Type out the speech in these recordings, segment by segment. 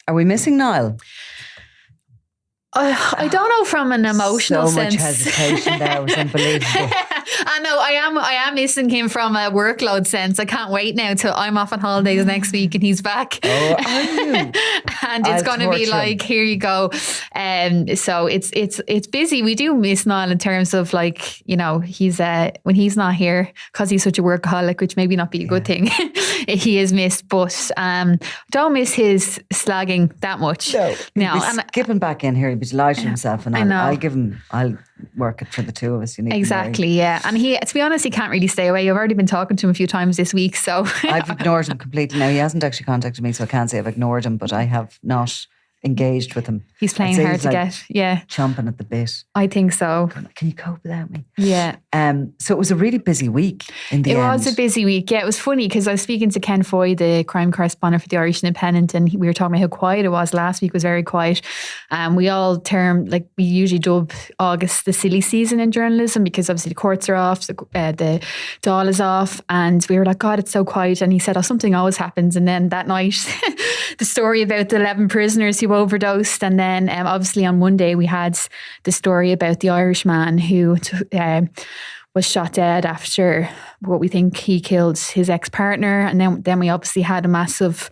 Are we missing Niall? I don't know from an emotional sense. So much hesitation there. It was unbelievable. I know I am missing him from a workload sense. I can't wait now till I'm off on holidays next week and he's back. Oh, are you? And it's going to be like, here you go. So it's busy. We do miss Niall in terms of like, you know, he's when he's not here because he's such a workaholic, which maybe not be a good thing. He is missed, but don't miss his slagging that much. No. And skipping back in here, he'd be delighted himself, and I'll work it for the two of us. You need exactly, yeah. And he, to be honest, he can't really stay away. I've already been talking to him a few times this week, so I've ignored him completely. Now he hasn't actually contacted me, so I can't say I've ignored him, but I have not engaged with him. He's playing hard to get, chomping at the bit. I think so. Can you cope without me? Yeah. So it was a really busy week in the end. It was a busy week. Yeah, it was funny because I was speaking to Ken Foy, the crime correspondent for the Irish Independent, and we were talking about how quiet it was. Last week was very quiet. We all we usually dub August the silly season in journalism because obviously the courts are off, the Dáil is off, and we were like, God, it's so quiet. And he said, something always happens. And then that night, the story about the 11 prisoners who overdosed, and then obviously on Monday we had the story about the Irishman who was shot dead after what we think he killed his ex-partner, and then we obviously had a massive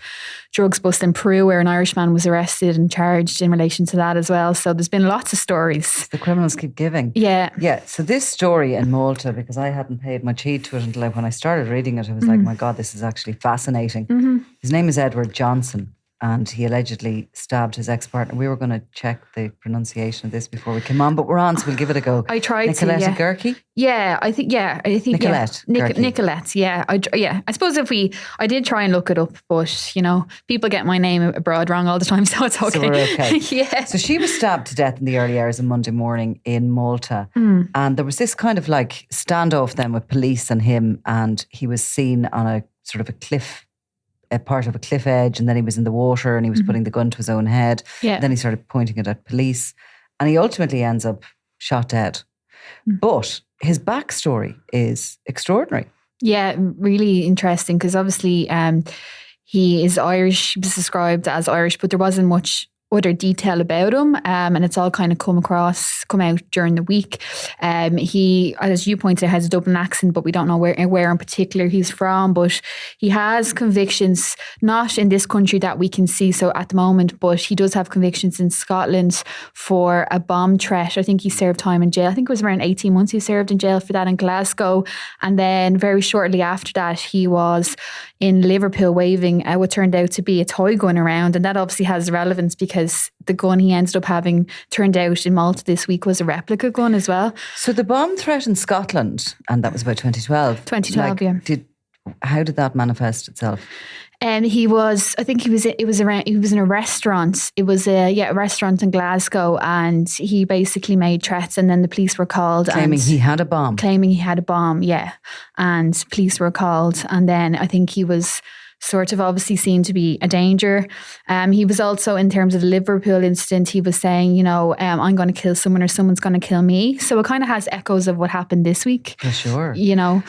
drugs bust in Peru where an Irishman was arrested and charged in relation to that as well. So there's been lots of stories. The criminals keep giving. Yeah. So this story in Malta, because I hadn't paid much heed to it until when I started reading it, I was like, my God, this is actually fascinating. Mm-hmm. His name is Edward Johnston, and he allegedly stabbed his ex-partner. We were going to check the pronunciation of this before we came on, but we're on, so we'll give it a go. I tried Nicolette to, Ghirxi? I think Nicolette. Nicolette, yeah. I suppose I did try and look it up, but, you know, people get my name abroad wrong all the time, so it's okay. So we're okay. Yeah. So she was stabbed to death in the early hours of Monday morning in Malta. And there was this kind of like standoff then with police and him, and he was seen on a sort of a part of a cliff edge, and then he was in the water and he was putting the gun to his own head. Yeah. Then he started pointing it at police, and he ultimately ends up shot dead. But his backstory is extraordinary. Yeah, really interesting because obviously he is Irish, he was described as Irish, but there wasn't much other detail about him, and it's all kind of come out during the week. He, as you pointed out, has a Dublin accent, but we don't know where in particular he's from. But he has convictions, not in this country that we can see so at the moment, but he does have convictions in Scotland for a bomb threat. I think he served time in jail. I think it was around 18 months he served in jail for that in Glasgow. And then very shortly after that, he was in Liverpool waving what turned out to be a toy gun around. And that obviously has relevance because the gun he ended up having turned out in Malta this week was a replica gun as well. So the bomb threat in Scotland, and that was about 2012. 2012, yeah. How did that manifest itself? And he was in a restaurant. It was a restaurant in Glasgow, and he basically made threats, and then the police were called. Claiming he had a bomb, yeah. And police were called, and then I think he was sort of obviously seen to be a danger. He was also, in terms of the Liverpool incident, he was saying, you know, I'm going to kill someone or someone's going to kill me. So it kind of has echoes of what happened this week. For sure. You know.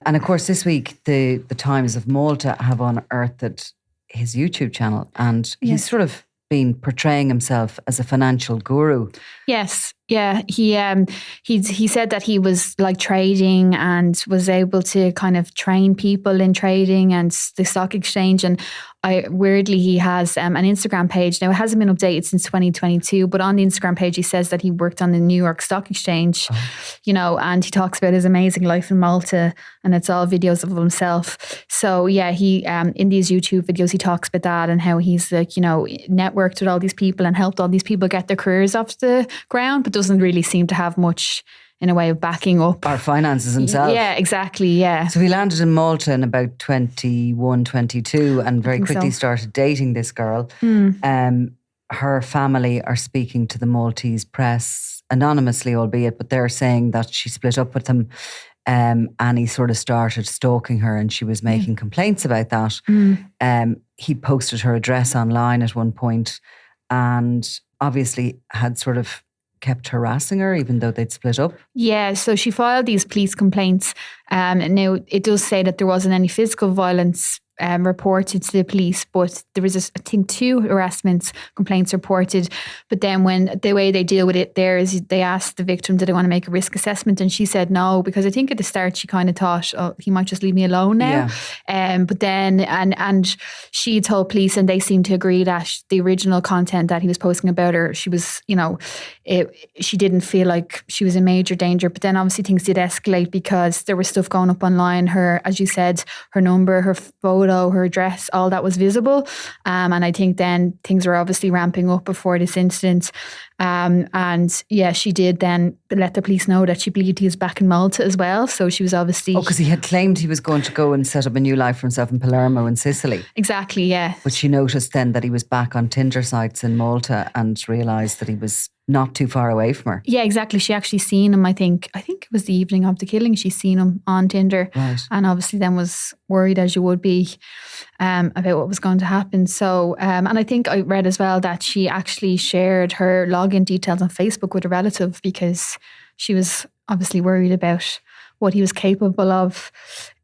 And of course, this week, the Times of Malta have unearthed his YouTube channel, and he's sort of been portraying himself as a financial guru. Yes. Yeah, he said that he was like trading and was able to kind of train people in trading and the stock exchange. And weirdly, he has an Instagram page. Now, it hasn't been updated since 2022, but on the Instagram page, he says that he worked on the New York Stock Exchange, you know, and he talks about his amazing life in Malta, and it's all videos of himself. So yeah, he in these YouTube videos, he talks about that and how he's like, you know, networked with all these people and helped all these people get their careers off the ground, but doesn't really seem to have much in a way of backing up our finances himself. Yeah, exactly. Yeah. So he landed in Malta in about 21, 22 and very quickly started dating this girl. Her family are speaking to the Maltese press anonymously, albeit, but they're saying that she split up with him, and he sort of started stalking her, and she was making complaints about that. He posted her address online at one point and obviously had sort of kept harassing her even though they'd split up. Yeah, so she filed these police complaints. Now, it does say that there wasn't any physical violence reported to the police, but there was, I think, 2 harassment complaints reported. But then when the way they deal with it there is they asked the victim, did they want to make a risk assessment? And she said no, because I think at the start she kind of thought, oh, he might just leave me alone now. Yeah. But then, and she told police, and they seemed to agree that the original content that he was posting about her, she was, she didn't feel like she was in major danger. But then obviously things did escalate because there was stuff going up online. Her, as you said, her number, her photo, her address, all that was visible. And I think then things were obviously ramping up before this incident. And yeah, she did then let the police know that she believed he was back in Malta as well. So she was obviously... Oh, because he had claimed he was going to go and set up a new life for himself in Palermo in Sicily. Exactly, yeah. But she noticed then that he was back on Tinder sites in Malta and realised that he was not too far away from her. Yeah, exactly. She actually seen him, I think it was the evening of the killing. She seen him on Tinder. Right. And obviously then was worried, as you would be, about what was going to happen. So, and I think I read as well that she actually shared her login details on Facebook with a relative because she was obviously worried about what he was capable of.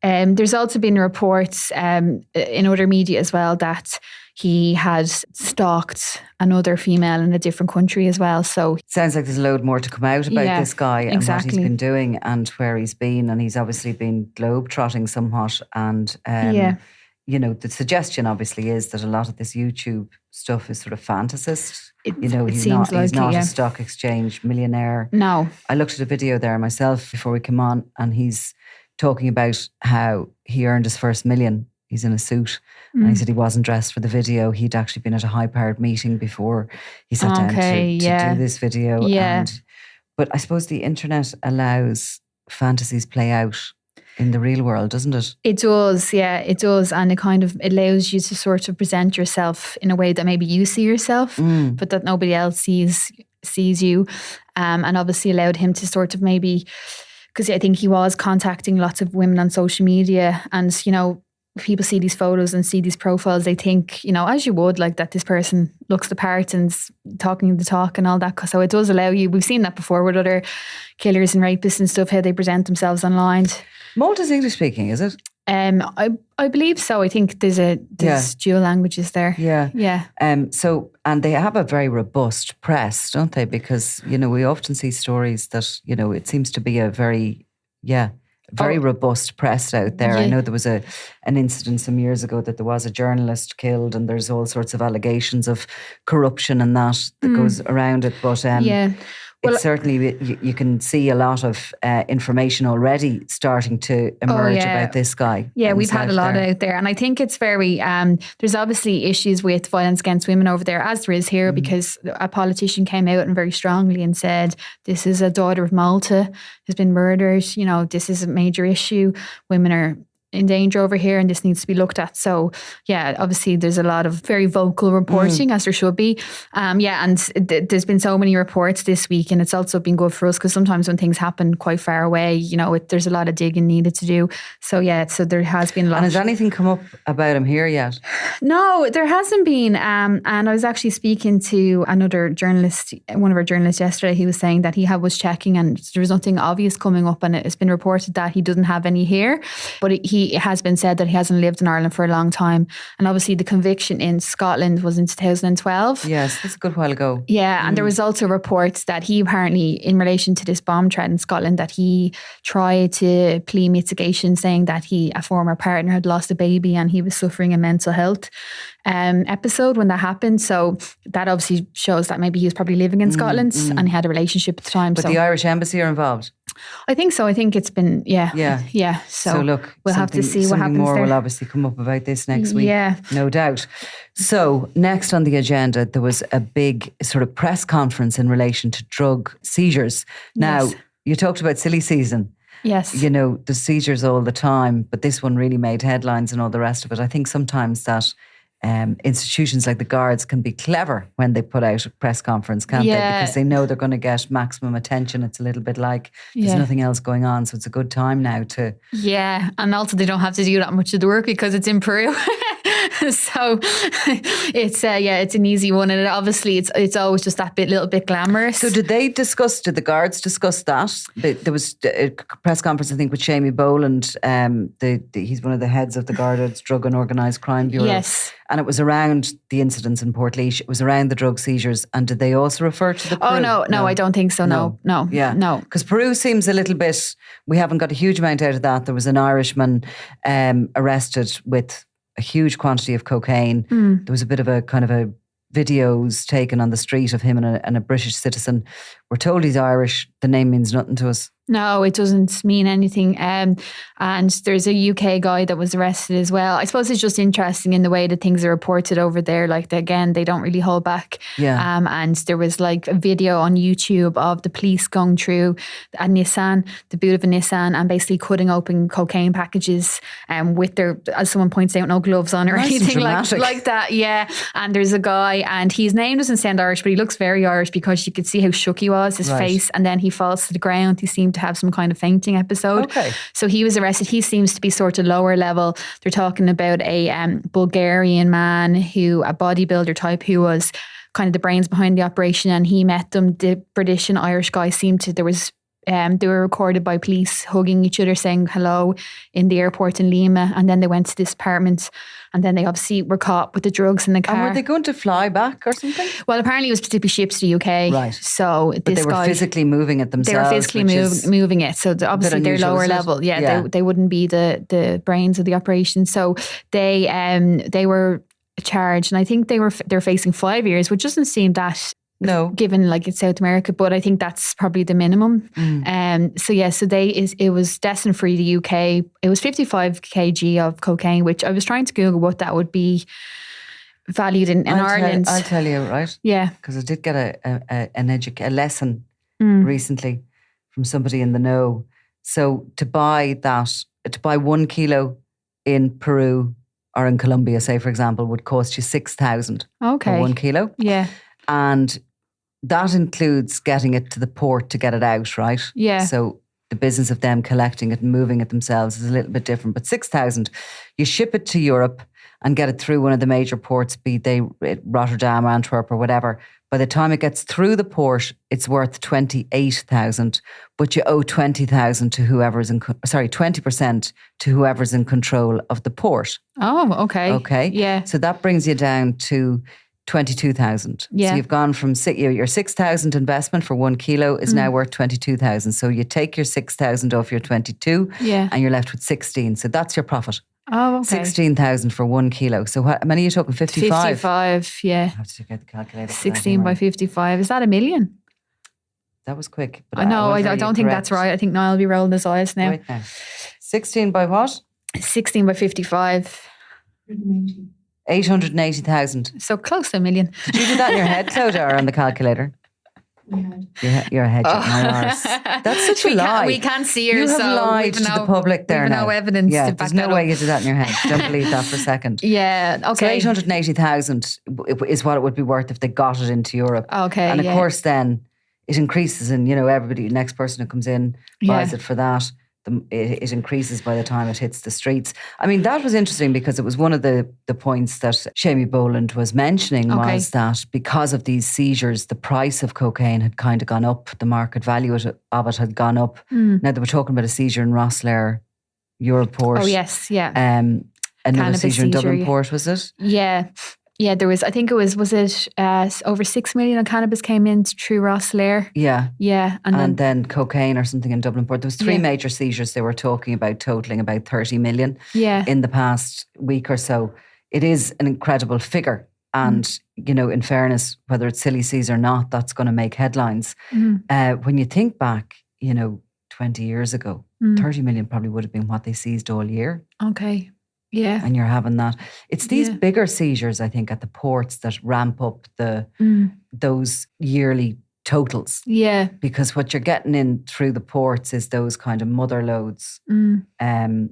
There's also been reports in other media as well that he had stalked another female in a different country as well. So sounds like there's a load more to come out about this guy and exactly. what he's been doing and where he's been. And he's obviously been globe-trotting somewhat. And, the suggestion obviously is that a lot of this YouTube stuff is sort of fantasist. He's not a stock exchange millionaire. No. I looked at a video there myself before we came on, and he's talking about how he earned his first million. He's in a suit. And he said he wasn't dressed for the video. He'd actually been at a high-powered meeting before he sat down to do this video. Yeah. But I suppose the internet allows fantasies play out in the real world, doesn't it? It does, yeah, it does. And it kind of allows you to sort of present yourself in a way that maybe you see yourself, but that nobody else sees you. And obviously allowed him to sort of maybe, because I think he was contacting lots of women on social media, and, people see these photos and see these profiles, they think, as you would, like that this person looks the part and's talking the talk and all that. So it does allow you, we've seen that before with other killers and rapists and stuff, how they present themselves online. Malta's English speaking, is it? I believe so. I think there's dual languages there. Yeah. Yeah. And they have a very robust press, don't they? Because, we often see stories that, it seems to be a very robust press out there. Yeah. I know there was an incident some years ago that there was a journalist killed, and there's all sorts of allegations of corruption and that goes around it. But it's certainly, you can see a lot of information already starting to emerge about this guy. Yeah, we've had a lot out there. And I think it's very, there's obviously issues with violence against women over there, as there is here, because a politician came out and very strongly and said, this is a daughter of Malta who's been murdered. This is a major issue. Women are in danger over here and this needs to be looked at. So yeah, obviously there's a lot of very vocal reporting, as there should be. And there's been so many reports this week, and it's also been good for us because sometimes when things happen quite far away, there's a lot of digging needed to do. So yeah, so there has been a lot. And has anything come up about him here yet? No, there hasn't been. And I was actually speaking to another journalist, one of our journalists yesterday. He was saying that he was checking and there was nothing obvious coming up, and it's been reported that he doesn't have any here, but it has been said that he hasn't lived in Ireland for a long time. And obviously the conviction in Scotland was in 2012. Yes, that's a good while ago. Yeah, and there was also reports that he apparently, in relation to this bomb threat in Scotland, that he tried to plea mitigation, saying that a former partner had lost a baby and he was suffering a mental health episode when that happened. So that obviously shows that maybe he was probably living in Scotland and he had a relationship at the time. But the Irish Embassy are involved? I think so. I think it's been, yeah. So look, we'll have to see what happens more there. Will obviously come up about this next week. Yeah. No doubt. So next on the agenda, there was a big sort of press conference in relation to drug seizures. Now, you talked about silly season. Yes. The seizures all the time, but this one really made headlines and all the rest of it. I think sometimes that institutions like the Guards can be clever when they put out a press conference, can't they? Because they know they're going to get maximum attention. It's a little bit like there's nothing else going on, so it's a good time now to... Yeah, and also they don't have to do that much of the work because it's in Peru. So it's an easy one, and obviously it's always just that little bit glamorous. So did the guards discuss that? There was a press conference, I think, with Seamie Boland. He's one of the heads of the Garda's Drug and Organised Crime Bureau. Yes. And it was around the incidents in Portlaoise. It was around the drug seizures. And did they also refer to the Peru? Oh, no, I don't think so. No. Yeah. No. Because Peru seems a little bit, we haven't got a huge amount out of that. There was an Irishman arrested with a huge quantity of cocaine. There was a bit of a kind of a videos taken on the street of him and a British citizen. We're told he's Irish. The name means nothing to us. No, it doesn't mean anything. And there's a UK guy that was arrested as well. I suppose it's just interesting in the way that things are reported over there. Like, again, they don't really hold back. Yeah. And there was like a video on YouTube of the police going through a Nissan, the boot of a Nissan, and basically cutting open cocaine packages with their, as someone points out, no gloves on or anything like that. Yeah. And there's a guy, and his name doesn't sound Irish, but he looks very Irish because you could see how shook he was, his face, and then he falls to the ground. He seemed to have some kind of fainting episode. Okay. So he was arrested. He seems to be sort of lower level. They're talking about a Bulgarian man a bodybuilder type, who was kind of the brains behind the operation, and he met them. The British and Irish guy they were recorded by police hugging each other, saying hello in the airport in Lima, and then they went to this apartment, and then they obviously were caught with the drugs in the car. And were they going to fly back or something? Well, apparently it was to be shipped to the UK. Right. So but they were physically moving it themselves. They were physically moving it. So obviously they're lower level. Yeah. They wouldn't be the brains of the operation. So they were charged, and I think they're facing 5 years, which doesn't seem that. No, given like it's South America, but I think that's probably the minimum. It was destined for the UK. It was 55 kg of cocaine, which I was trying to Google what that would be valued in Ireland. I'll tell you, right? Yeah, because I did get a lesson recently from somebody in the know. So to buy 1 kilo in Peru or in Colombia, say for example, would cost you 6,000 for 1 kilo. Yeah. And that includes getting it to the port to get it out, right? Yeah. So the business of them collecting it and moving it themselves is a little bit different. But 6,000, you ship it to Europe and get it through one of the major ports, be they Rotterdam, Antwerp or whatever. By the time it gets through the port, it's worth 28,000, but you owe 20,000 to whoever's 20% to whoever's in control of the port. Oh, okay. Okay. Yeah. So that brings you down to 22,000. Yeah. So you've gone from your 6,000 investment for 1 kilo is now worth 22,000. So you take your 6,000 off your 22 and you're left with 16. So that's your profit. Oh, okay. 16,000 for 1 kilo. So how many are you talking? 55? 55, yeah. I have to check out the calculator. 16 by 55. Is that a million? That was quick. But I know, I don't think that's right. I think Niall will be rolling his eyes now. Right now. 16 by what? 16 by 55. 880,000. So close to a million. Did you do that in your head, Clodagh, or on the calculator? Your head. That's such a lie. We can't see her. You have lied to the public there now. No evidence to back there's that no way up. you did that in your head. Don't believe that for a second. Yeah, okay. So 880,000 is what it would be worth if they got it into Europe. Okay, and of course then it increases, and everybody, the next person who comes in buys it for that. It increases by the time it hits the streets. I mean, that was interesting because it was one of the points that Seamie Boland was mentioning was that because of these seizures, the price of cocaine had kind of gone up. The market value of it had gone up. Now they were talking about a seizure in Rosslare, Europort. Oh, yes, yeah. Another seizure in Dublin Port, was it? Yeah. Yeah, there was, I think it was over 6 million of cannabis came in through Rosslare? Yeah. Yeah. And then cocaine or something in Dublin Port. There was 3 major seizures they were talking about, totaling about 30 million in the past week or so. It is an incredible figure. And, in fairness, whether it's silly seas or not, that's going to make headlines. When you think back, 20 years ago, 30 million probably would have been what they seized all year. Okay. Yeah. And you're having that. It's these bigger seizures, I think, at the ports that ramp up those yearly totals. Yeah. Because what you're getting in through the ports is those kind of mother loads. The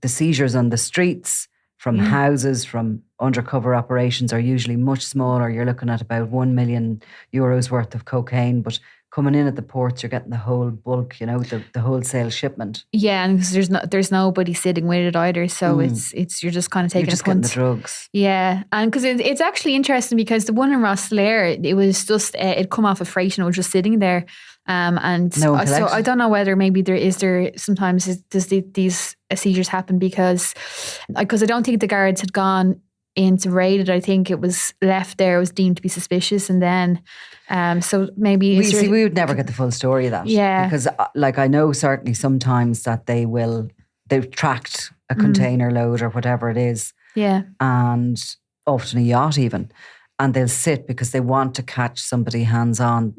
seizures on the streets from houses, from undercover operations are usually much smaller. You're looking at about €1 million worth of cocaine, but coming in at the ports, you're getting the whole bulk, the wholesale shipment. Yeah, and there's nobody sitting with it either, so it's you're just kind of taking you're just a punt. Getting the drugs. Yeah, and because it's actually interesting because the one in Rosslare, it was just it'd come off a freight and it was just sitting there, and no one so I don't know whether maybe there sometimes does these seizures happen because I don't think the guards had gone in to raid it. I think it was left there. It was deemed to be suspicious, and then so maybe we would never get the full story of that. Yeah, because I know certainly sometimes that they've tracked a container load or whatever it is. Yeah, and often a yacht even, and they'll sit because they want to catch somebody hands on.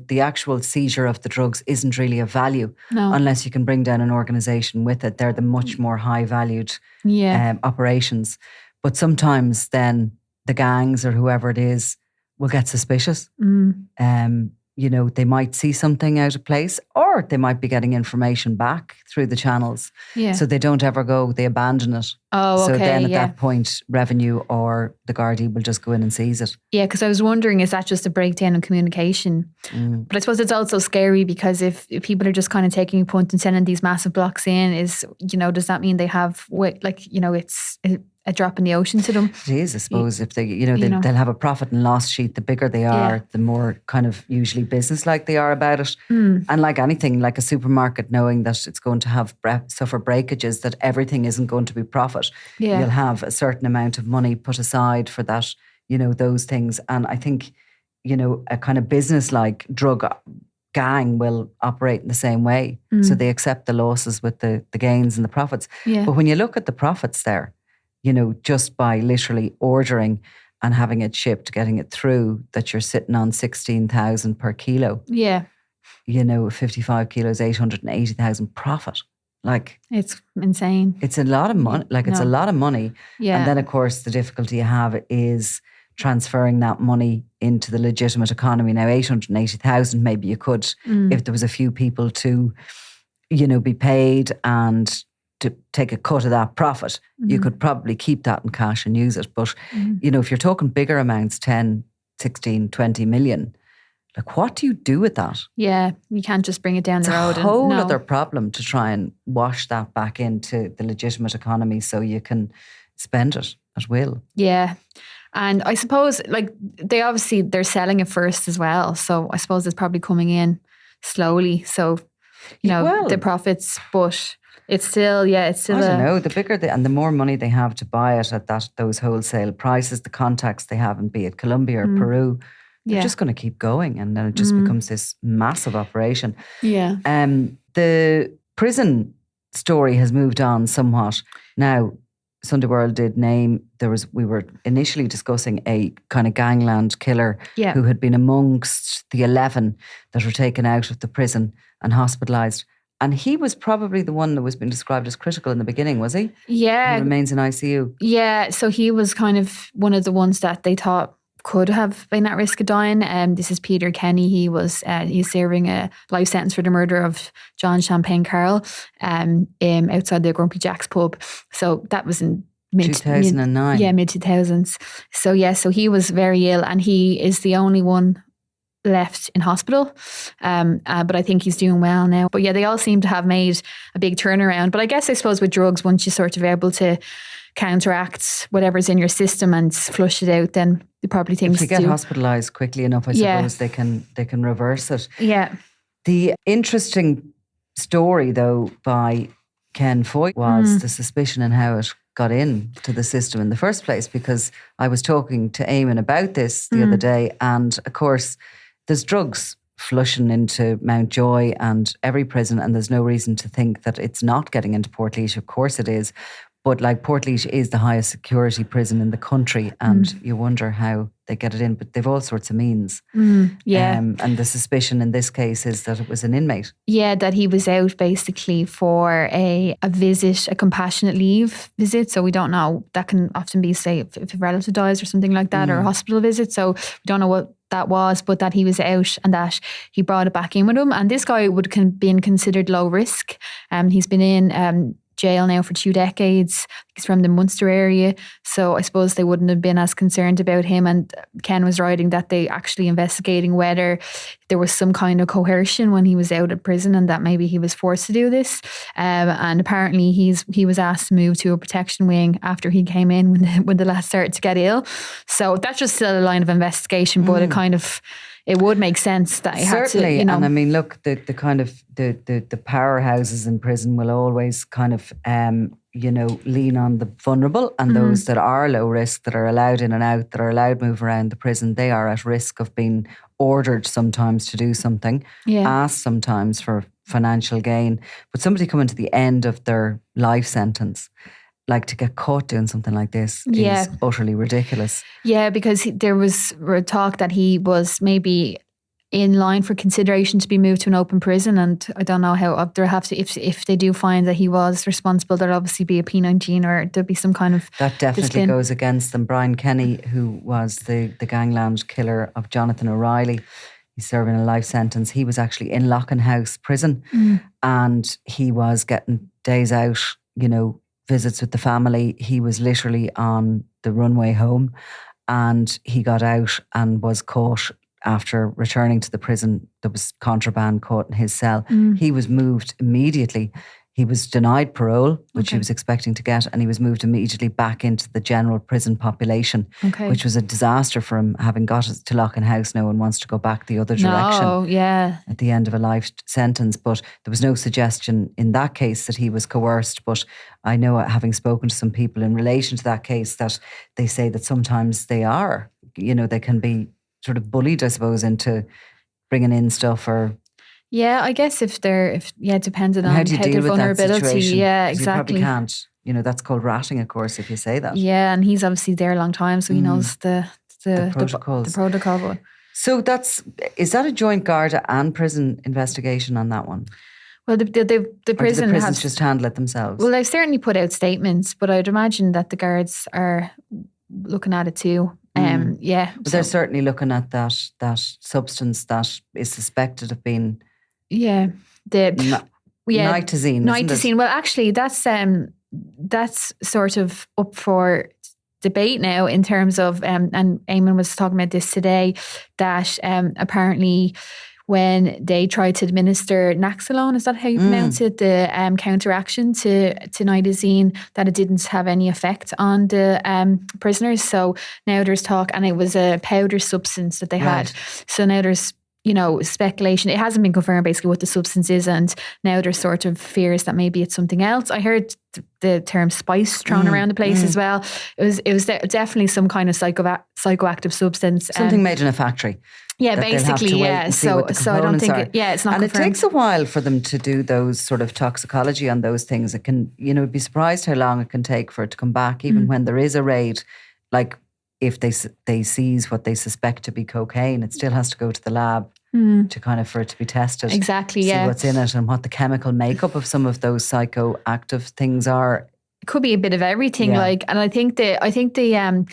The actual seizure of the drugs isn't really of value unless you can bring down an organisation with it. They're the much more high valued operations. But sometimes then the gangs or whoever it is will get suspicious. They might see something out of place, or they might be getting information back through the channels. Yeah. So they don't ever go, they abandon it. Oh, okay. So then at that point, revenue or the Gardaí will just go in and seize it. Yeah, because I was wondering, is that just a breakdown in communication? But I suppose it's also scary because if people are just kind of taking a punt and sending these massive blocks in, does that mean they have, it's a drop in the ocean to them? It is, I suppose. If they'll have a profit and loss sheet. The bigger they are, the more kind of usually business-like they are about it. And like anything, like a supermarket, knowing that it's going to have suffer breakages, that everything isn't going to be profit. Yeah. You'll have a certain amount of money put aside for that, those things. And I think, a kind of business-like drug gang will operate in the same way. So they accept the losses with the gains and the profits. Yeah. But when you look at the profits there, just by literally ordering and having it shipped, getting it through, that you're sitting on 16,000 per kilo. Yeah. 55 kilos, 880,000 profit. Like, it's insane. It's a lot of money. It's a lot of money. Yeah. And then, of course, the difficulty you have is transferring that money into the legitimate economy. Now, 880,000, maybe you could, if there was a few people to, be paid and to take a cut of that profit, you could probably keep that in cash and use it. But, if you're talking bigger amounts, 10, 16, 20 million, like, what do you do with that? Yeah, you can't just bring it down the road. It's a whole other problem to try and wash that back into the legitimate economy so you can spend it at will. Yeah. And I suppose, they're selling it first as well. So I suppose it's probably coming in slowly. So, the profits, but it's still, I don't know. The bigger and the more money they have to buy it at those wholesale prices, the contacts they have in, be it Colombia or Peru, they're just going to keep going, and then it just becomes this massive operation. Yeah. The prison story has moved on somewhat. Now, Sunday World did name, we were initially discussing a kind of gangland killer who had been amongst the 11 that were taken out of the prison and hospitalised. And he was probably the one that was being described as critical in the beginning, was he? Yeah. He remains in ICU. Yeah, so he was kind of one of the ones that they thought could have been at risk of dying. This is Peter Kenny. He's serving a life sentence for the murder of John Champagne Carroll outside the Grumpy Jack's pub. So that was in mid-2009. Mid-2000s. So he was very ill, and he is the only one left in hospital. But I think he's doing well now. But yeah, they all seem to have made a big turnaround. But I suppose with drugs, once you're sort of able to counteract whatever's in your system and flush it out, then probably things if you get hospitalised quickly enough, I suppose they can reverse it. Yeah. The interesting story though by Ken Foy was the suspicion and how it got into the system in the first place, because I was talking to Eamon about this the other day, and of course there's drugs flushing into Mountjoy and every prison, and there's no reason to think that it's not getting into Portlaoise. Of course it is. But Portlaoise is the highest security prison in the country, and you wonder how they get it in. But they've all sorts of means. Yeah. And the suspicion in this case is that it was an inmate. Yeah, that he was out basically for a visit, a compassionate leave visit. So we don't know. That can often be, say, if a relative dies or something like that, or a hospital visit. So we don't know what that was, but that he was out and that he brought it back in with him. And this guy would have been considered low risk. He's been in jail now for 2 decades. He's from the Munster area. So I suppose they wouldn't have been as concerned about him. And Ken was writing that they actually investigating whether there was some kind of coercion when he was out of prison and that maybe he was forced to do this. And apparently he was asked to move to a protection wing after he came in when the lad started to get ill. So that's just still a line of investigation, but it would make sense that he had to, certainly. And I mean, look, the kind of the powerhouses in prison will always kind of lean on the vulnerable, and those that are low risk, that are allowed in and out, that are allowed to move around the prison, they are at risk of being ordered sometimes to do something, asked sometimes for financial gain. But somebody coming to the end of their life sentence, like, to get caught doing something like this is utterly ridiculous. Yeah, because there was talk that he was maybe in line for consideration to be moved to an open prison, and I don't know how they'll have to, if they do find that he was responsible, there'll obviously be a P19 or there'll be some kind of that definitely discipline. Goes against them. Brian Kenny, who was the gangland killer of Jonathan O'Reilly, he's serving a life sentence. He was actually in Lockenhouse prison, and he was getting days out, visits with the family. He was literally on the runway home, and he got out and was caught after returning to the prison. There was contraband caught in his cell. He was moved immediately. He was denied parole, which he was expecting to get, and he was moved immediately back into the general prison population, which was a disaster for him, having got to Lockenhouse now and wants to go back the other direction at the end of a life sentence. But there was no suggestion in that case that he was coerced. But I know, having spoken to some people in relation to that case, that they say that sometimes they are, they can be sort of bullied, I suppose, into bringing in stuff or... Yeah, I guess depending on how their vulnerability. Yeah, exactly. You probably can't. That's called ratting, of course, if you say that. Yeah, and he's obviously there a long time, so he knows the protocols. The protocol. So is that a joint Garda and prison investigation on that one? Well, the prison or the prisons just handle it themselves? Well, they've certainly put out statements, but I'd imagine that the guards are looking at it too. But they're certainly looking at that substance that is suspected of being... Yeah, nitazene. Nitazene. Well, actually, that's sort of up for debate now in terms of, and Eamon was talking about this today, that apparently when they tried to administer Naxalone, is that how you pronounce it? The counteraction to nitazene, that it didn't have any effect on the prisoners. So now there's talk, and it was a powder substance that they had. So now there's speculation. It hasn't been confirmed basically what the substance is, and now there's sort of fears that maybe it's something else. I heard the term spice thrown around the place as well. It was definitely some kind of psychoactive substance. Something made in a factory. Yeah, basically, yeah. So I don't think it's not confirmed. And it takes a while for them to do those sort of toxicology on those things. It can, be surprised how long it can take for it to come back, even when there is a raid. Like, if they seize what they suspect to be cocaine, it still has to go to the lab to kind of, for it to be tested. Exactly, see what's in it and what the chemical makeup of some of those psychoactive things are. It could be a bit of everything, and I think the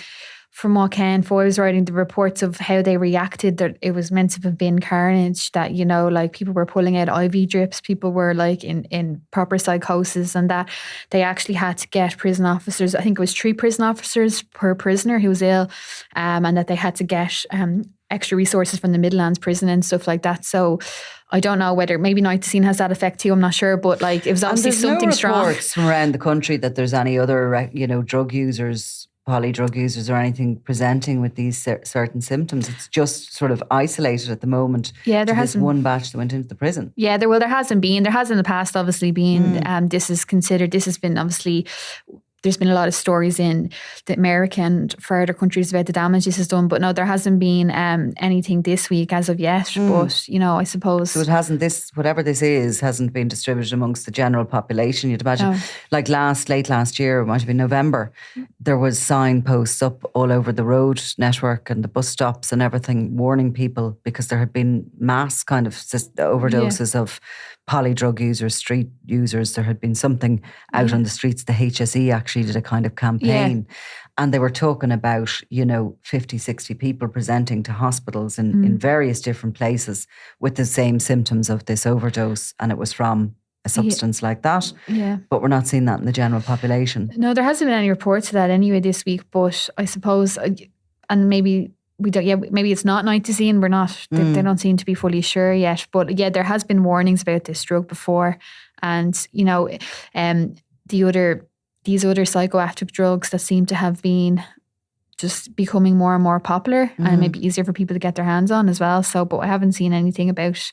from what Ken Foy was writing, the reports of how they reacted, that it was meant to have been carnage, that, like, people were pulling out IV drips, people were like in proper psychosis, and that they actually had to get prison officers, I think it was 3 prison officers per prisoner who was ill, and that they had to get extra resources from the Midlands prison and stuff like that. So I don't know whether maybe nitazene has that effect too, I'm not sure, but like, it was obviously something strong. There's no reports from around the country that there's any other, drug users, polydrug users or anything presenting with these certain symptoms. It's just sort of isolated at the moment. Yeah, there hasn't one batch that went into the prison. Yeah, there hasn't been. There has in the past obviously been. This has been obviously. There's been a lot of stories in the America and further countries about the damage this has done, but no, there hasn't been anything this week as of yet. But I suppose so. It hasn't. Whatever this is, hasn't been distributed amongst the general population. You'd imagine, like late last year, it might have been November. There was signposts up all over the road network and the bus stops and everything, warning people, because there had been mass kind of overdoses of polydrug users, street users. There had been something out on the streets. The HSE actually did a kind of campaign, and they were talking about 50, 60 people presenting to hospitals in various different places with the same symptoms of this overdose, and it was from a substance like that. Yeah. But we're not seeing that in the general population. No, there hasn't been any reports of that anyway this week, but I suppose, and maybe we don't, maybe it's not nitazene. We're not, they don't seem to be fully sure yet. But yeah, there has been warnings about this drug before. And, these other psychoactive drugs that seem to have been just becoming more and more popular and maybe easier for people to get their hands on as well. So, but I haven't seen anything about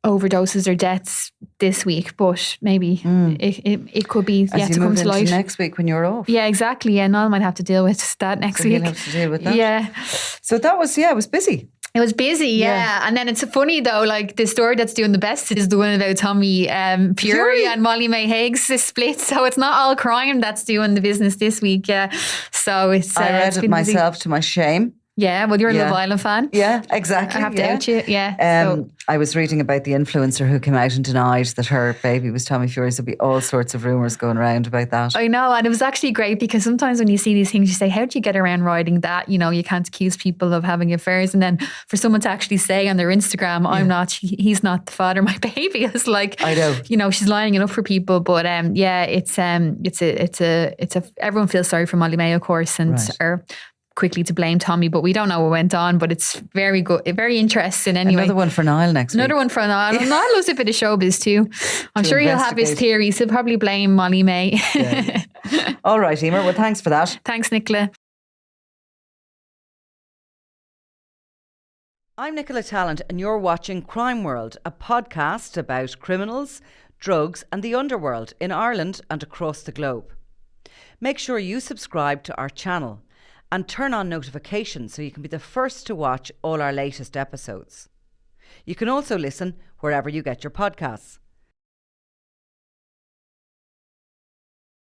overdoses or deaths this week, but maybe it could be yet to come to light next week when you're off. Yeah, exactly. Yeah, Niall might have to deal with that next week. He'll have to deal with that. Yeah. So that was, it was busy. It was busy, yeah. And then it's funny though, like the story that's doing the best is the one about Tommy Fury and Molly May Haig's split. So it's not all crime that's doing the business this week. Yeah. So it's I read it myself to my shame. Yeah, well, you're a Love Island fan. Yeah, exactly. I have to out you. Yeah. I was reading about the influencer who came out and denied that her baby was Tommy Fury's. There'll be all sorts of rumours going around about that. I know, and it was actually great because sometimes when you see these things, you say, how do you get around writing that? You can't accuse people of having affairs. And then for someone to actually say on their Instagram, he's not the father of my baby. It's like, I know. She's lining it up for people. But it's everyone feels sorry for Molly May, of course, and are quickly to blame Tommy, but we don't know what went on. But it's very good, very interesting anyway. Another one for Niall next week. Another one for Niall. Niall loves a bit of showbiz too. I'm sure he'll have his theories. He'll probably blame Molly May. Yeah. All right, Eimear. Well, thanks for that. Thanks, Nicola. I'm Nicola Tallant and you're watching Crime World, a podcast about criminals, drugs and the underworld in Ireland and across the globe. Make sure you subscribe to our channel and turn on notifications so you can be the first to watch all our latest episodes. You can also listen wherever you get your podcasts.